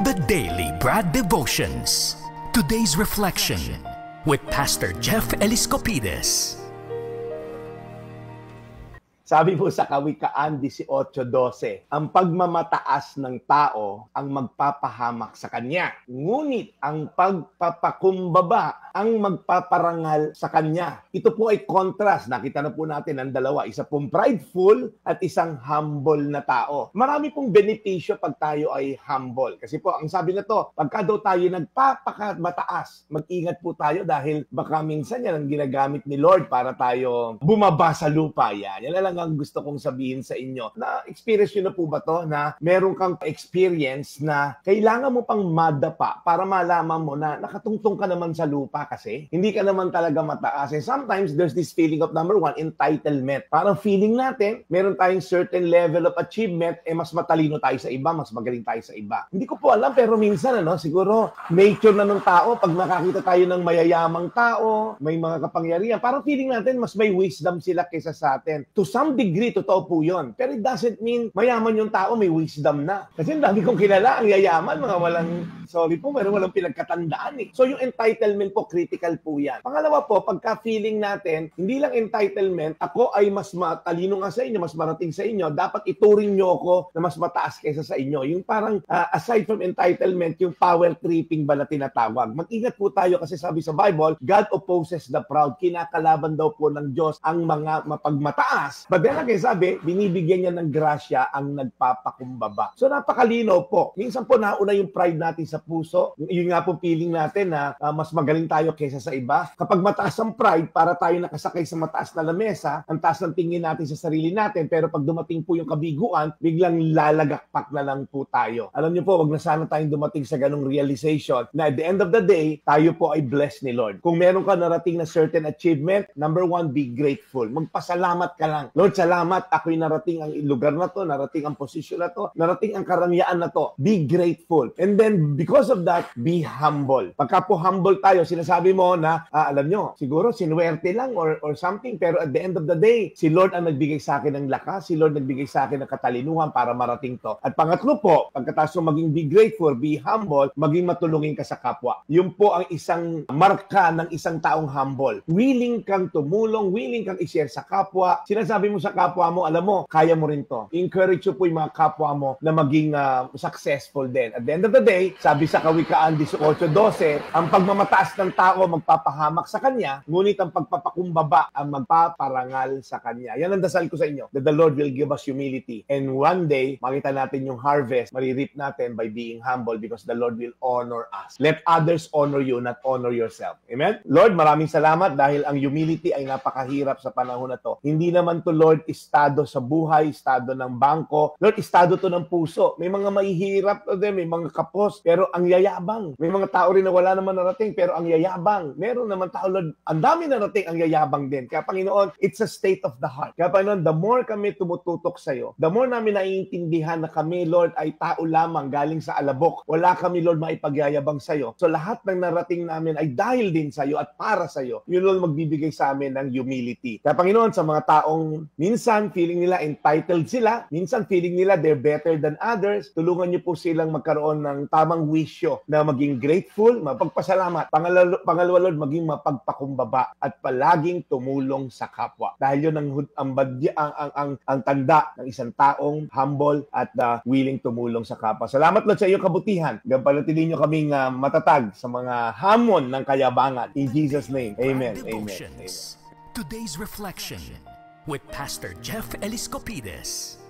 The Daily Brad Devotions. Today's reflection with Pastor Jeff Eliscopides. Sabi po sa Kawikaan 18:12, ang pagmamataas ng tao ang magpapahamak sa kanya, ngunit ang pagpapakumbaba ang magpaparangal sa kanya. Ito po ay contrast. Nakita na po natin ang dalawa, isa pong prideful at isang humble na tao. Marami pong benepisyo pag tayo ay humble. Kasi po, ang sabi na to, pagka daw tayo nagpapakmataas, mag-ingat po tayo dahil baka minsan yan ang ginagamit ni Lord para tayo bumaba sa lupa. Yan na lang ang gusto kong sabihin sa inyo. Na-experience nyo na po ba to na meron kang experience na kailangan mo pang madapa para malaman mo na nakatungtong ka naman sa lupa kasi hindi ka naman talaga mataas. And sometimes there's this feeling of number one, entitlement. Parang feeling natin, meron tayong certain level of achievement, mas matalino tayo sa iba, mas magaling tayo sa iba. Hindi ko po alam, pero minsan, siguro nature na ng tao, pag makakita tayo ng mayayamang tao, may mga kapangyarihan, parang feeling natin mas may wisdom sila kaysa sa atin. To some degree, totoo po yun. Pero it doesn't mean mayaman yung tao, may wisdom na. Kasi ang dami kong kilala, ang yayaman, mga walang pinagkatandaan eh. So yung entitlement po, critical po yan. Pangalawa po, pagka feeling natin, hindi lang entitlement, ako ay mas matalino nga sa inyo, mas marating sa inyo, dapat ituring nyo ako na mas mataas kaysa sa inyo. Yung parang, aside from entitlement, yung power tripping ba na tinatawag. Mag-ingat po tayo kasi sabi sa Bible, God opposes the proud. Kinakalaban daw po ng Diyos ang mga mapagmataas. But then again, sabi, binibigyan niya ng grasya ang nagpapakumbaba. So napakalinaw po. Minsan po nauna yung pride natin sa puso. Yung nga po feeling natin na mas magaling tayo kaysa sa iba. Kapag mataas ang pride, para tayo nakasakay sa mataas na lamesa, ang taas ng tingin natin sa sarili natin, pero pag dumating po yung kabiguan, biglang lalagakpak na lang po tayo. Alam niyo po, wag na sana tayong dumating sa ganung realization na at the end of the day, tayo po ay blessed ni Lord. Kung meron ka narating na certain achievement, number one, be grateful. Magpasalamat ka lang. Lord, salamat, ako'y narating ang lugar na to, narating ang posisyon na to, narating ang karangyaan na to. Be grateful. And then, because of that, be humble. Pagka po humble tayo, sinasabi mo na, alam nyo, siguro sinuwerte lang or something, pero at the end of the day, si Lord ang nagbigay sa akin ng lakas, si Lord nagbigay sa akin ng katalinuhan para marating to. At pangatlo po, pagkatapos mo maging be grateful, be humble, maging matulungin ka sa kapwa. Yun po ang isang marka ng isang taong humble. Willing kang tumulong, willing kang i-share sa kapwa. Sinasabi mo sa kapwa mo, alam mo, kaya mo rin to. Encourage mo po yung mga kapwa mo na maging successful din. At the end of the day, sabi sa Kawikaan 18:12, ang pagmamataas ng tao magpapahamak sa kanya, ngunit ang pagpapakumbaba ang magpaparangal sa kanya. Yan ang dasal ko sa inyo, that the Lord will give us humility. And one day, makita natin yung harvest, maririp natin by being humble because the Lord will honor us. Let others honor you, not honor yourself. Amen? Lord, maraming salamat dahil ang humility ay napakahirap sa panahon na to. Hindi naman to, Lord, estado sa buhay, estado ng bangko. Lord, estado to ng puso. May mga mahihirap din, may mga kapos, pero ang yayabang. May mga tao rin na wala naman narating, pero ang yayabang. Meron naman tao, Lord, ang dami narating, ang yayabang din. Kaya, Panginoon, it's a state of the heart. Kaya, Panginoon, the more kami tumututok sa'yo, the more namin naiintindihan na kami, Lord, ay tao lamang galing sa alabok. Wala kami, Lord, maipagyayabang sa'yo. So, lahat ng narating namin ay dahil din sa'yo at para sa'yo. Yun, Lord, magbibigay sa amin ng humility. Kaya, Panginoon, sa mga taong minsan feeling nila entitled sila, minsan feeling nila they're better than others, tulungan niyo po silang magkaroon ng tamang wisyo na maging grateful, mapagpasalamat. Pangalawa, Lord, maging mapagpakumbaba at palaging tumulong sa kapwa. Dahil yun ang tanda ng isang taong humble at willing tumulong sa kapwa. Salamat, Lord, sa iyong kabutihan. Panatilihin niyo kaming matatag sa mga hamon ng kayabangan. In Jesus' name, amen. Amen. Today's reflection with Pastor Jeff Eliscopides.